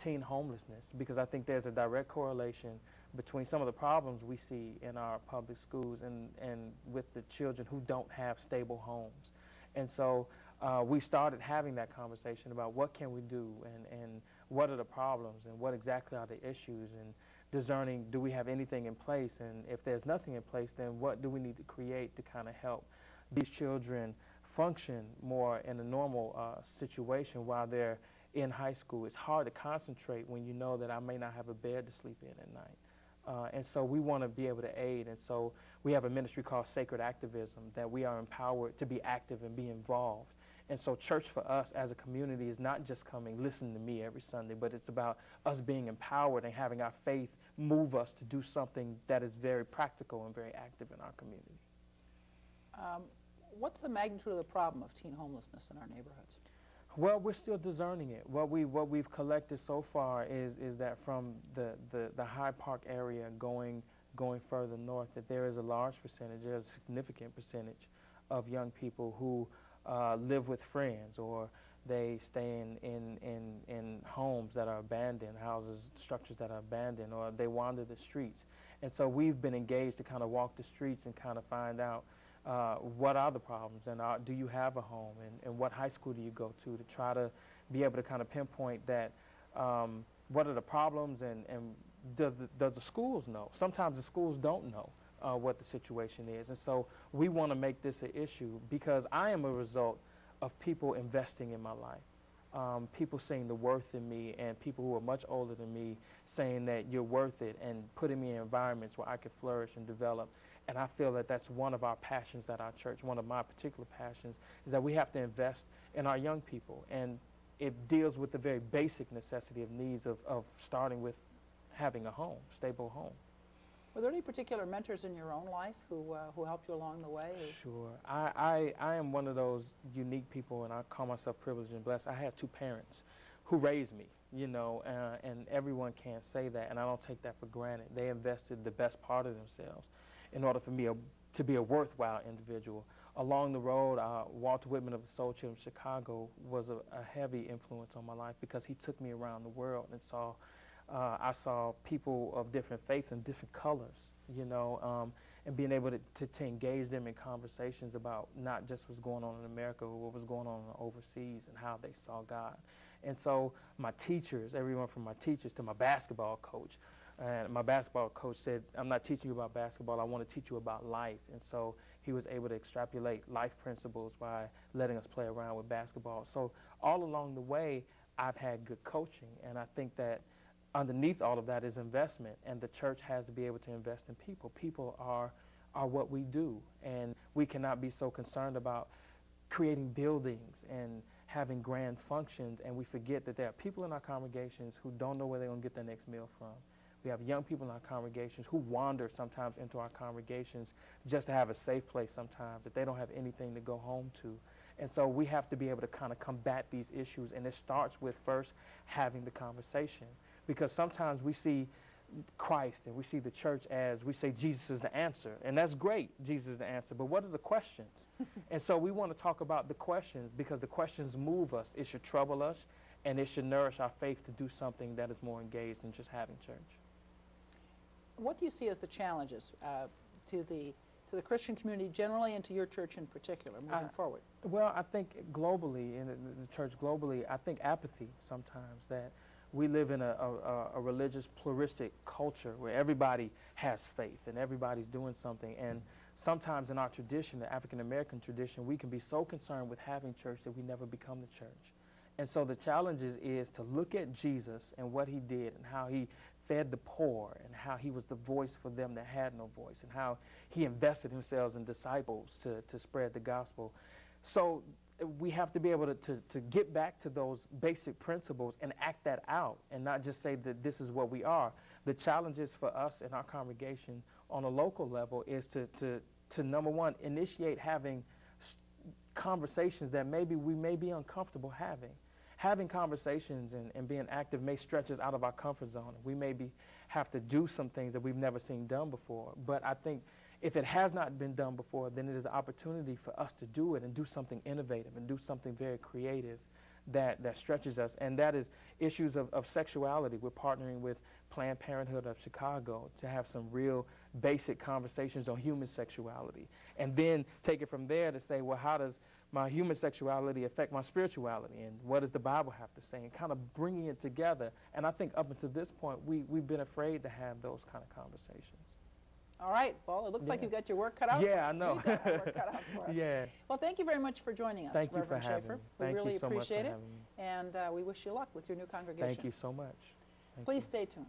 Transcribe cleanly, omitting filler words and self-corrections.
teen homelessness, because I think there's a direct correlation between some of the problems we see in our public schools and with the children who don't have stable homes. And so we started having that conversation about what can we do, and what are the problems, and what exactly are the issues, and discerning, do we have anything in place, and if there's nothing in place, then what do we need to create to kind of help these children function more in a normal situation while they're in high school. It's hard to concentrate when you know that I may not have a bed to sleep in at night. And so we want to be able to aid. And so we have a ministry called Sacred Activism, that we are empowered to be active and be involved. And so church for us as a community is not just coming, listening to me every Sunday, but it's about us being empowered and having our faith move us to do something that is very practical and very active in our community. What's the magnitude of the problem of teen homelessness in our neighborhoods? Well, we're still discerning it. What we've collected so far is that from the Hyde Park area going further north, that there is a large percentage, there's a significant percentage of young people who live with friends, or they stay in homes that are abandoned, houses, structures that are abandoned, or they wander the streets. And so we've been engaged to kind of walk the streets and kind of find out what are the problems, and do you have a home, and what high school do you go to try to be able to kind of pinpoint that, what are the problems, and does the schools know? Sometimes the schools don't know what the situation is. And so we want to make this an issue, because I am a result of people investing in my life. People seeing the worth in me, and people who are much older than me saying that you're worth it, and putting me in environments where I could flourish and develop. And I feel that that's one of our passions at our church. One of my particular passions is that we have to invest in our young people. And it deals with the very basic necessity of needs of starting with having a home, stable home. Were there any particular mentors in your own life who helped you along the way? Sure. I am one of those unique people, and I call myself privileged and blessed. I had two parents who raised me, you know, and everyone can't say that, and I don't take that for granted. They invested the best part of themselves in order for me to be a worthwhile individual. Along the road, Walter Whitman of the Soul Children of Chicago was a heavy influence on my life, because he took me around the world and I saw people of different faiths and different colors, you know, and being able to engage them in conversations about not just what's going on in America, but what was going on overseas, and how they saw God. And so my teachers, everyone from my teachers to my basketball coach, and my basketball coach said, I'm not teaching you about basketball, I want to teach you about life. And so he was able to extrapolate life principles by letting us play around with basketball. So all along the way, I've had good coaching, and I think that underneath all of that is investment, and the church has to be able to invest in people. People are what we do, and we cannot be so concerned about creating buildings and having grand functions, and we forget that there are people in our congregations who don't know where they're going to get their next meal from. We have young people in our congregations who wander sometimes into our congregations just to have a safe place sometimes, that they don't have anything to go home to. And so we have to be able to kind of combat these issues, and it starts with first having the conversation. Because sometimes we see Christ and we see the church as, we say Jesus is the answer, and that's great, Jesus is the answer, but what are the questions? And so we want to talk about the questions, because the questions move us. It should trouble us, and it should nourish our faith to do something that is more engaged than just having church. What do you see as the challenges to the Christian community generally, and to your church in particular, moving forward? Well, I think globally, in the church globally, I think apathy sometimes, that we live in a religious pluralistic culture where everybody has faith and everybody's doing something. And sometimes in our tradition, the African-American tradition, we can be so concerned with having church that we never become the church. And so the challenge is to look at Jesus and what he did, and how he fed the poor, and how he was the voice for them that had no voice, and how he invested himself in disciples to spread the gospel. So we have to be able to get back to those basic principles and act that out, and not just say that this is what we are. The challenges for us in our congregation on a local level is to number one, initiate having conversations that maybe we may be uncomfortable having. Having conversations and being active may stretch us out of our comfort zone. We maybe have to do some things that we've never seen done before. But I think if it has not been done before, then it is an opportunity for us to do it and do something innovative and do something very creative that stretches us, and that is issues of sexuality. We're partnering with Planned Parenthood of Chicago to have some real basic conversations on human sexuality, and then take it from there to say, well, how does my human sexuality affect my spirituality, and what does the Bible have to say, and kind of bringing it together. And I think up until this point, we've been afraid to have those kind of conversations. All right, well, it looks like you've got your work cut out. Yeah, I know. We've got our work cut out for us. Yeah. Well, thank you very much for joining us, Thank you Reverend for having Schaefer. me. We Thank really you so much for appreciate it, having me. and we wish you luck with your new congregation. Thank you so much. Thank Please you. stay tuned.